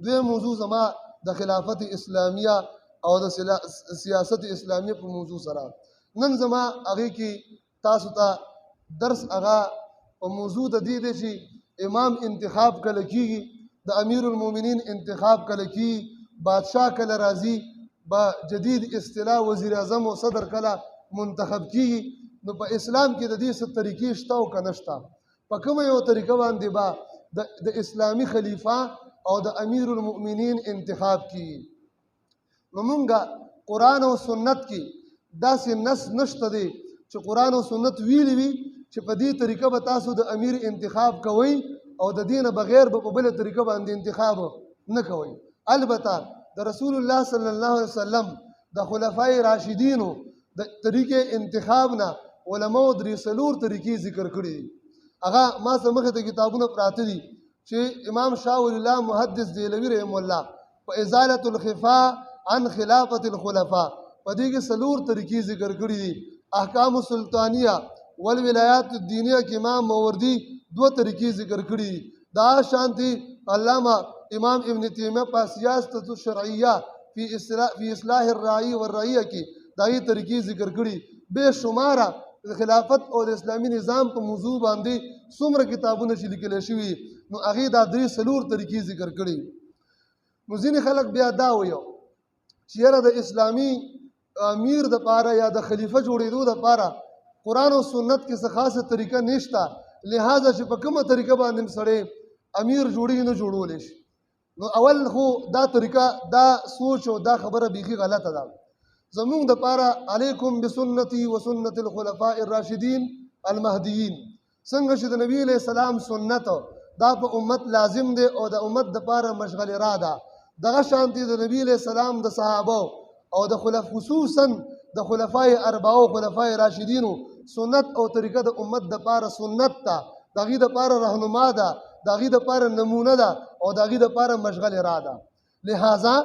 دویم موضوع زما د خلافت اسلامیه او د سیاست اسلامیه په موضوع سره نن زما هغه کې تاسو ته درس هغه په موضوع د دې دی چې امام انتخاب کله کیږي د امیر المؤمنین انتخاب کله کیږي بادشاہ کله راځي با جدید اصطلاح وزیر اعظم او صدر کله منتخب کیږي نو په اسلام کې د دې څه طریقې شته او کنه شته په کومه یو طریقه باندې با د اسلامی خلیفہ او د امیر المؤمنین انتخاب کیږي نو مونږه قرآن او سنت کې داسې نص نشته دی چې قرآن او سنت ویلي وي چې په دې طریقه به تاسو د امیر انتخاب کوئ او د دې نه بغیر به په بله طریقه باندې انتخاب نه کوئ البته د رسول الله صلی الله علیه وسلم د خلفای راشدینو د طریقې انتخاب نه علماء درې څلور طریقې ذکر کړي دي هغه ما څه مخې ته کتابونه پراته دي چې امام شاه ولی الله محدث دهلوي رحم الله په ازالة الخفاء عن خلافة الخلفاء په دې کې څلور طریقې ذکر کړي دي احکام السلطانیه والولایات الدینیه کې امام ماوردی دو طریقې ذکر کړي دي دا شانتي علامه امام ابن تیمیه په سیاست الشرعیه فی اصلاح الرعی والرعیه کې دغه طریقې ذکر کړي بے شماره د خلافت او د اسلامي نظام په موضوع باندې څومره کتابونه چې لیکل شوي نو هغه دا درې څلور طریقې ذکر کړي نو ځینې خلک بیا دا وایي چې یاره د اسلامي امیر د پاره یا د خلیفہ جوړېدو د پاره قرآن او سنت کې څه خاصه طریقه نشته لہذا چې په کومه طریقه باندې سړی امیر جوړي نه جوړولی شي نو اول خو دا طریقه دا سوچ او دا خبره بیخي غلطه ده زمونږ د پاره علیکم بسنتي وسنت الخلفاء الراشدین المهدیین څنګه چې د نبی علیہ السلام سنت دا په امت لازم دی او د امت د پاره مشغله را ده دغه شانتي د نبی علیہ السلام د صحابه او د خصوصا د خلفای اربعه او خلفای راشدینو سنت او طریقه د امت د پاره سنت ته دغه د پاره رهنما ده دغه د پاره نمونه ده او دغه د پاره مشغله را ده لہذا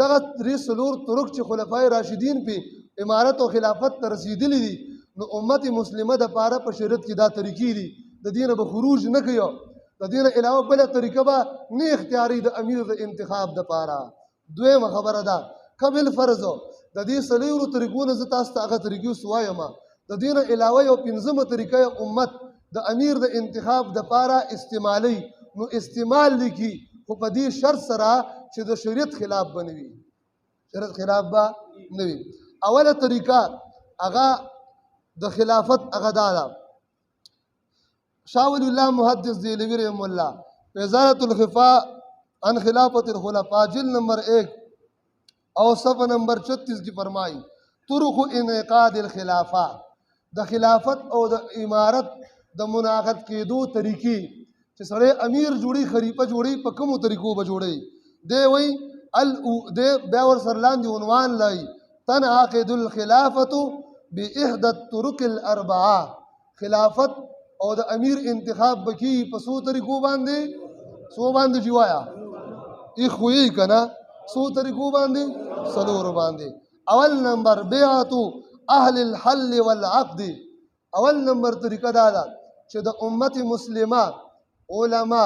دغه درې څلور طرق چې خلفای راشدین په امارت او خلافت ته رسیدلی دي نو امت مسلمه د پاره په شریعت کې دا طریقې دي د دینه به خروج نه کوي د دینه علاوه بل طریقه به نه اختیاري د امیر د انتخاب د پاره دویمه خبره ده قبل فرض د دې څلورو طریقونو زه تاسو ته هغه طریقې سوایم د دینه علاوه یو پنځمه طریقه امت د امیر د انتخاب د پاره استعمالي نو استعمال لیکي خو په دې شرط سره چې د شریعت خلاف بنوي شریعت خلاف به نه وي اوله طریقه هغه د خلافت هغه دا شاه ولی الله محدث دهلوي رحم الله ازالة الخفاء عن خلافت الخلفاء جلد نمبر 1 اور صفحہ نمبر 36 کی فرمائی طرق انعقاد الخلافہ د خلافت او د امارت د منعقد کېدو طریقې چې سړی امیر جوړي خلیفہ جوړي په کومو طریقو به جوړي دی وی دی بیا ورسره لاندې عنوان لای تنعقد الخلافة بإحدى الطرق الأربعة خلافت او د امیر انتخاب بکی په څو طریقو باندې جوایا اخوی کنا څو طریقو باندې څلورو باندې اول نمبر بیعت اهل الحل والعقد اول نمبر طریقه دا ده چې د امت مسلمه علما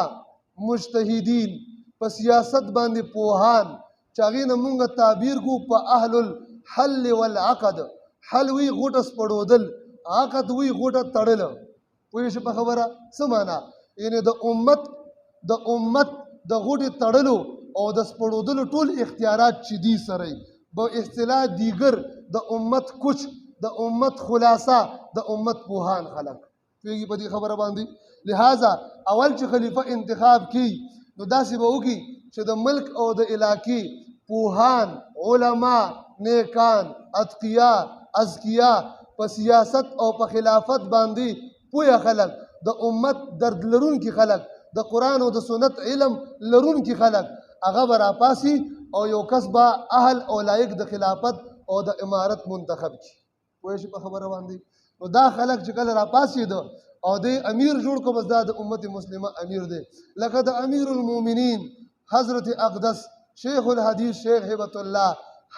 مجتهدین په سیاست باندې پوهان چې هغې نه مونږ تعبیر کو په اهل الحل والعقد حل وی غوټه سپړودل عقد وی غوټه تړل پوه شئ په خبره څه معنا یعنی د امت د غوټې تړلو او د سپړودلو ټول اختیارات چې دي سره به اصطلاح دیگر د امت کچھ د امت خلاصه د امت پوهان خلق پیږي په دې خبره باندې لہذا اول چې خلیفہ انتخاب کی نو داسې به وکړي چې د ملک او د علاقې پوهان علما نیکان اتقیا اذکیا په سیاست او په خلافت باندې پوهه خلق د امت درد لرونکي خلق د قرآن او د سنت علم لرونکي خلق هغه به راپاسي او یو کس به اهل او لایق د خلافت او د امارت منتخب کړي پوه شئ په خبره باندې نو دا خلک چې کله راپاسېده او د امیر جوړ کړه بس دا د امت مسلمه امیر دی لکه د امیر المؤمنین حضرت اقدس شیخ الحدیث شیخ هبت الله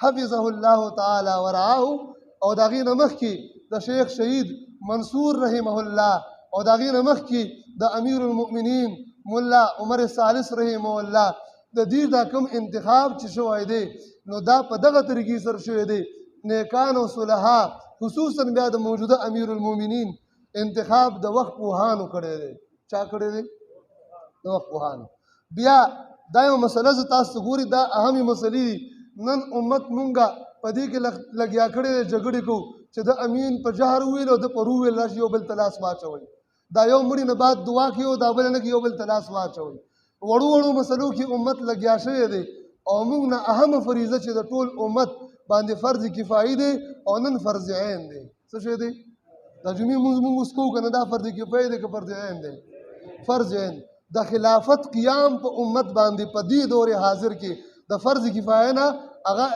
حفظه الله تعالی ورعاه او د هغې نه مخکې د شیخ شهید منصور رحمه الله او د هغې نه مخکې د امیر المؤمنین ملا عمر ثالث رحمه الله د دې دا کوم انتخاب چې شوی دی نو دا په دغه طریقې سره شوی دی نیکان او صلحا خصوصا بیا د موجوده امیر المؤمنین انتخاب د وخت پوهانو کړی دی چا کړی دی د وخت پوهانو بیا دا یو مسله زه تاسو ته ګوري دا اهمې مسلې دي نن امت مونږه په دې کې لګیا کړی دی جګړې کوو چې د امین په جهر وویل او د په رو ویل راشي یو بل ته لاس واچوئ دا یو مړي نه بعد دعا کوي او دا بل نه کوي یو بل ته لاس واچوئ وړو وړو مسلو کې امت لګیا شوی دی او موږ نه اهمه فریضه چې د ټول امت باندې فرض کفایي دی او نن فرض عین دی څه شی دی دا جمعې موږ اوس کوو که نه دا فرض کفایي دی که فرض عین دی فرض عین د خلافت قیام په امت باندې په دې دور حاضر کې د فرض کفایه نه هغه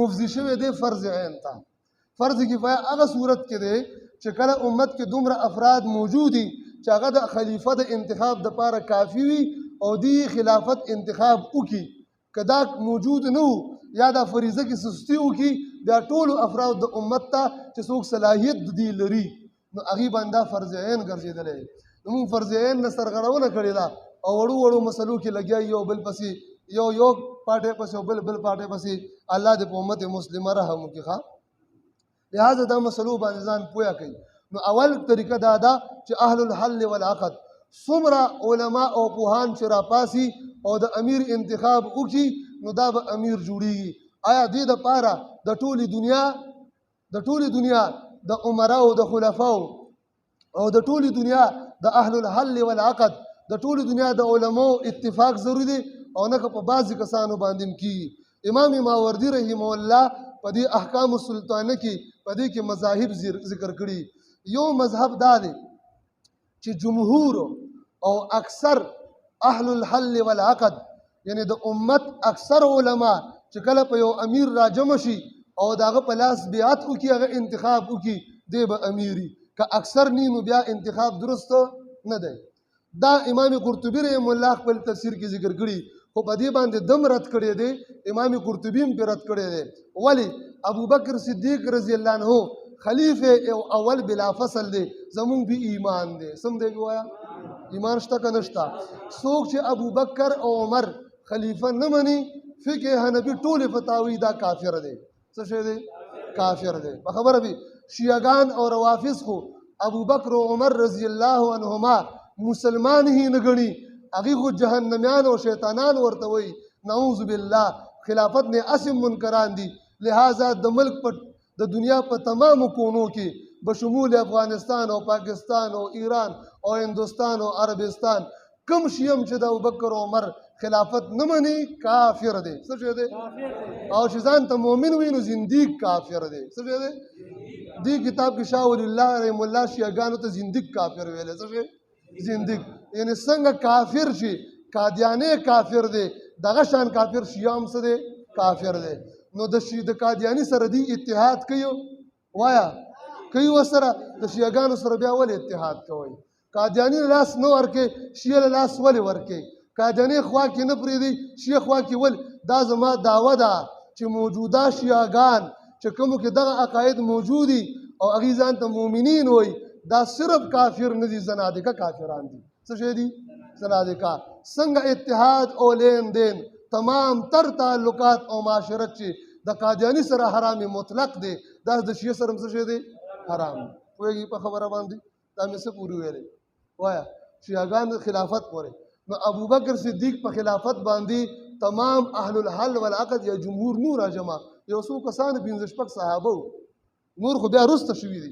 مفضي شوی دی فرض عین ته فرض کفایه هغه صورت کې دی چې کله امت کې دومره افراد موجود دي چې هغه د خلیفه د انتخاب دپاره کافي وي او دی خلافت انتخاب وکړي که دا موجود نه وو یا دا فریضه کې سستی وکړي بیا ټولو افراد د امت ته چې څوک صلاحیت د دې لري نو هغې باندې دا فرض عین ګرځېدلی دی نو موږ فرض عین نه سرغړونه کړې ده او وړو وړو مسلو کې لګیا یو بل پسې یو پاټۍ پسې او بل پاټۍ پسې الله دې په امت مسلمه رحم وکړي ښه لہذا دا مسلو باندې ځان پوهه کوي نو اول طریقه دا ده چې اهل الحل والعقد څومره علما او پوهان چې راپاسي او د امیر انتخاب وکړي نو دا به امیر جوړیږي آیا دې دپاره د ټولې دنیا د عمراو د خلفاو او د ټولې دنیا د اهل الحل والعقد د ټولې دنیا د علماو اتفاق ضروري دی او نه که په بعضې کسانو باندې هم کېږي امام ماوردي رحمه الله په دې احکام السلطانه کې په دې کې مذاهب ذکر کړي یو مذهب دا دی چې جمهور او اکثر اهل الحل والعقد یعنی د امت اکثر علما چې کله په یو امیر راجمع شي او د هغه په لاس بیعت وکړي هغه انتخاب وکړي دی به امیري که اکثر نی نو بیا انتخاب درست نه دی دا امام قرطبي رحم الله خپل تفسیر کې ذکر کړي خو په دې باندې دم رد کړی دی امام قرطبي هم پرې رد کړی دی ولې ابوبکر صدیق رضی الله عنه خلیفه اول بلا فصل دی زمونږ به ایمان دی سم دی گویا ایمان شته که نشته څوک چې ابوبکر او عمر خلیفه نه مني فقه حنفي ټولې فتاوی دا کافر دی څه شی دی کافر دی په خبره به شیعگان او روافض خو ابوبکر او عمر رضی الله عنهما مسلمان هی نه ګڼي هغې خو جهنمیان او شیطانان ورته وایي نعوذ بالله خلافت نه اسم منکران دي لہذا د ملک په د دنیا په تمامو کونو کې بشمول افغانستان او پاکستان او ایران او هندوستان او عربستان کم شیم چې د ابوبکر او عمر خلافت نه مني کافر دی څه شی دی او چې ځان ته مؤمن وي نو زندیق کافر دی څه شی دی دې کتاب کې شاه ولی الله رحم الله شیعګانو ته زندیق کافر ویلی څه شی زندیق یعنی څنګه کافر شي قادیانی کافر دی دغه شان کافر شیعه هم څه دی کافر دی نو د قادیانی سره دی اتحاد کوي وایا کوي ورسره د شیعګانو سره بیا ولې اتحاد کوئ قادیانی لاس نه ورکوي شیعه لاس ولې ورکوي قادیانی خوا کې نه پرېږدي شیعه خوا کې ولې دا زما دعوه ده چې موجوده شیعګان چې کومو کې دغه عقاید موجود دي او هغې ځان ته مؤمنین وایي دا صرف کافر نه دي زنادقه کافران دي څه شی دي زنادقه څنګه اتحاد او لین دین تمام تر تعلقات او معاشرت چې د قادیانی سره حرام مطلق دی دا د شیعه سره څه شی دی حرام پوهېږي په خبره باندې دا مې څه پورې ویلی وایه شیعګان خلافت پورې نو ابوبکر صدیق په خلافت باندې تمام اهل الحل والعقد یا جمهور نور راجمع یو څو کسان 15 صحابه نور خو بیا وروسته شوي دي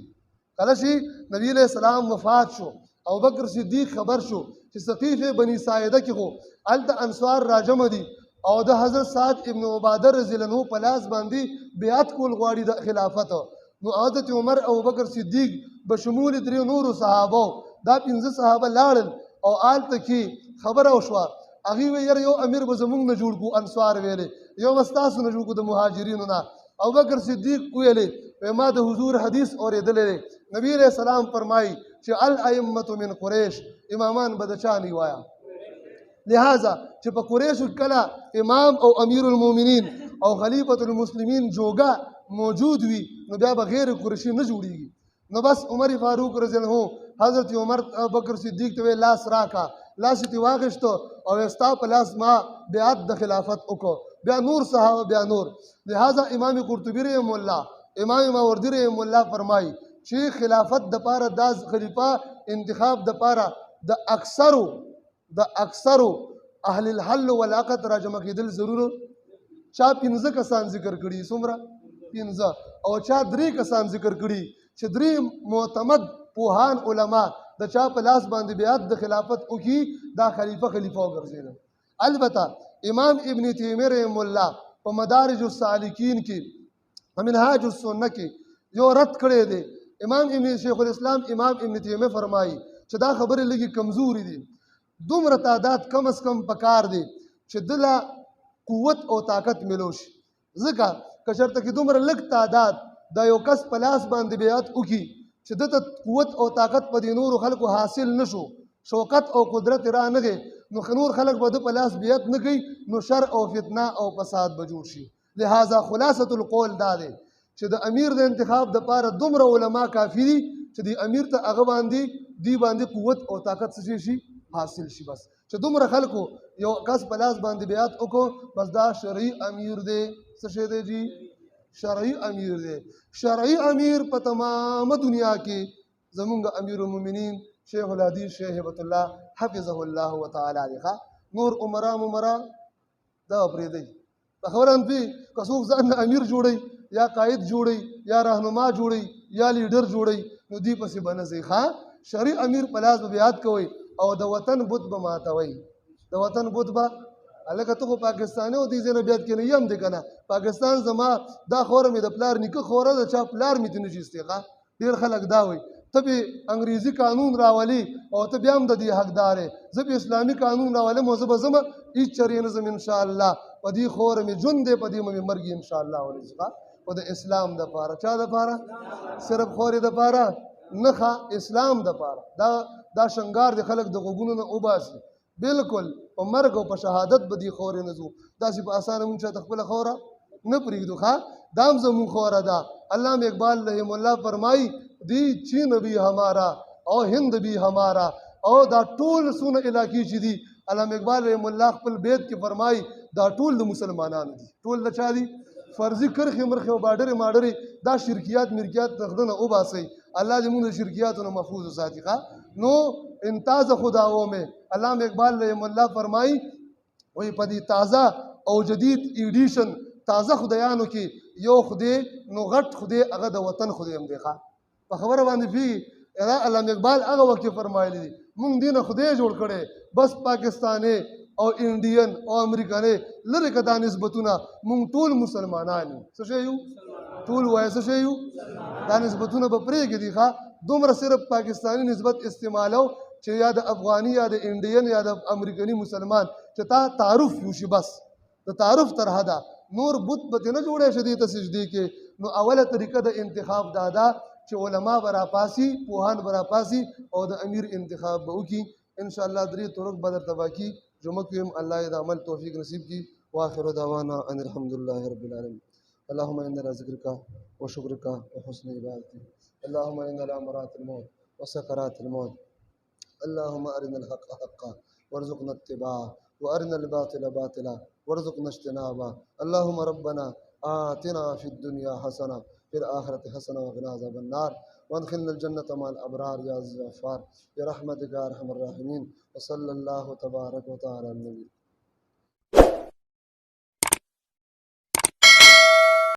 کله چې نبی علیه السلام وفات شو ابوبکر صدیق خبر شو چې سقیفه بني ساعده کې خو هلته انصار راجمع دي او د حضرت سعد ابن عباده رضی الله عنه په لاس باندې بیعت کول غواړي د خلافت نو حضرت عمر او ابوبکر صدیق بشمول درې نورو صحابه دا 15 صحابه لاړل او آلته کې خبره وشوه هغې ویل یاره یو امیر به زموږ نه جوړ کړو انصار ویلې یو به ستاسو نه جوړ کړو د مهاجرینو نه ابوبکر صدیق ویلې ما د حضور حدیث اورېدلی دی نبی علیہ السلام فرمایي چې الائمة من قریش امامان به د چا نه وایه لہذا چې په قریشو کله امام او امیر المؤمنین او خلیفۃ المسلمین جوګه موجود وي نو بیا به غیر قریشي نه جوړیږي نو بس عمر فاروق رضی الله عنه حضرت عمر ابوبکر صدیق ته لاس راکا لاس تی واغشتو او ستا په لاس ما بیعت د خلافت وکړو بیا نور صحابه بیا نور لہذا امام قرطبی رحم الله امام ماوردی رحم الله فرمایي چې خلافت د پاره د خلیفہ انتخاب د پاره د اکثرو اهل الحل والعقد راجمع کېدل ضرور چا 15 کسان ذکر کړي څومره 15 او چا 3 کسان ذکر کړي چې 3 معتمد پوهان علما د چا په لاس باندې بیعت د خلافت وکي دا خلیفہ وګرځیدل البته امام ابن تیمیه رحم الله په مدارج السالکین کې منهاج السنه کې یو رد کړی دی امام ابن شیخ الاسلام امام ابن تیمیه فرمایي چې دا خبره لګي کمزوري دي دومره تعداد کم از کم پکار دی چې دله قوت او طاقت ملو شي ځکه که چېرته کې دومره لږ تعداد د یو کس په لاس باندې بیعت وکړي چې دته قوت او طاقت په دې نورو خلکو حاصل نشو شوکت او قدرت را نغې نو نور خلک به د په لاس بیعت نه کوي نو شر او فتنه او فساد به جوړ شي لہذا خلاصة القول دا دی چې د امیر د انتخاب د پاره دومره علما کافي دي چې د امیر ته هغه باندې دی باندې قوت او طاقت څه شي حاصل شي بس چې دومره خلکو یو کس په لاس باندې بیعت وکړو بس دا شرعي امیر دی څه شی دی جی شرعي امیر دی شرعي امیر په تمامه دنیا کې زمونږ امیر المؤمنین شیخ الحدیث شیخ هبت الله حفظه الله وتعالى علیه نور عمرا دا پرېږدئ په خبره هم پوهېږي که څوک ځان امیر جوړوي یا قائد جوړوي یا رهنما جوړوي یا لیډر جوړوي نو دوی پسې به نه ځئ ښه شرعي امیر په لاس به بیعت کوئ او د وطن بت به ماتوئ د وطن بت به هلکه ته خو پاکستاني او دې ځای نه بیعت کوې یم دی که نه پاکستان زما دا خوره مې د پلار نیکه خوره ده چا پلار مې ته نه شي استې ښه ډېر خلک دا وایي ته به انګریزي قانون راولي او ته بیا هم د دې حقدار یې زه به اسلامي قانون راولم او زه به ځم هېڅ چرې نه ځم انشاءالله په دې خوره مې ژوند دی په دې مې مرګ انشاءالله ورځ او د اسلام دپاره چا دپاره صرف خورې دپاره نه ښه اسلام دپاره دا شنګار د خلک د غوږونو نه وباسي بالکل په مرګ او په شهادت به دې خورې نه ځو داسې په اسانه مونږ چاته خپله خوره نه پرېږدو ښه دا هم زمونږ خوره ده علامه اقبال رحم الله فرمایي دی چین بھی ہمارا او ہند بھی ہمارا او دا ټول سونه علاقې چې دي علامه اقبال رحم الله خپل بیت کې فرمایي دا ټول د مسلمانانو دي ټول د چا دي فرضي کرخې مرخې او باډرې ماډرې دا شرکیات مرکیات تخدنه وباسئ الله دې موږ د شرکیاتو نه محفوظ وساتي نو امتاز خداو میں علامه اقبال رحم الله فرمایي وایي په دې تازه او جدید ایډیشن تازه خدایانو کې یو خدای نو غټ خدای هغه د وطن خدای هم دی په خبره باندې پوهېږي علامه اقبال هغه وخت کې فرمایلی دي مونږ دې نه خدای جوړ کړی بس پاکستاني او انډین او امریکنۍ لرې که دا نسبتونه مونږ ټول مسلمانان یو څه شی یو ټول وایه څه شی یو دا نسبتونه به پرېږدي دي ښه دومره صرف پاکستاني نسبت استعمالو چې یا د افغاني یا د انډین یا د امریکني مسلمان چې تا تعارف یوشي بس د تعارف تر حده نور بت به دې نه جوړی شي دې ته سجدې کې نو اوله طریقه د انتخاب دا ده چې علما به راپاسي پوهان به راپاسي او د امیر انتخاب به وکړي انشاءالله درې طرق به درته باقي جمعه کې هم الله یې د عمل توفیق نصیب کړي واخر دعوانا ان الحمد لله رب العالمين اللهم انا على ذكرك وشكرك وحسن عبادتك اللهم انا على امرات الموت وسكرات الموت اللهم ارنا الحق حقا وارزقنا اتباعه وارنا الباطل باطلا وارزقنا اجتنابه اللهم ربنا آتنا في الدنيا حسنه في الآخرة حسنة وقنا عذاب النار وادخلنا الجنة مع الأبرار يا عزيز الغفار برحمتك يا أرحم الراحمين وصلى الله تبارك وتعالى على النبي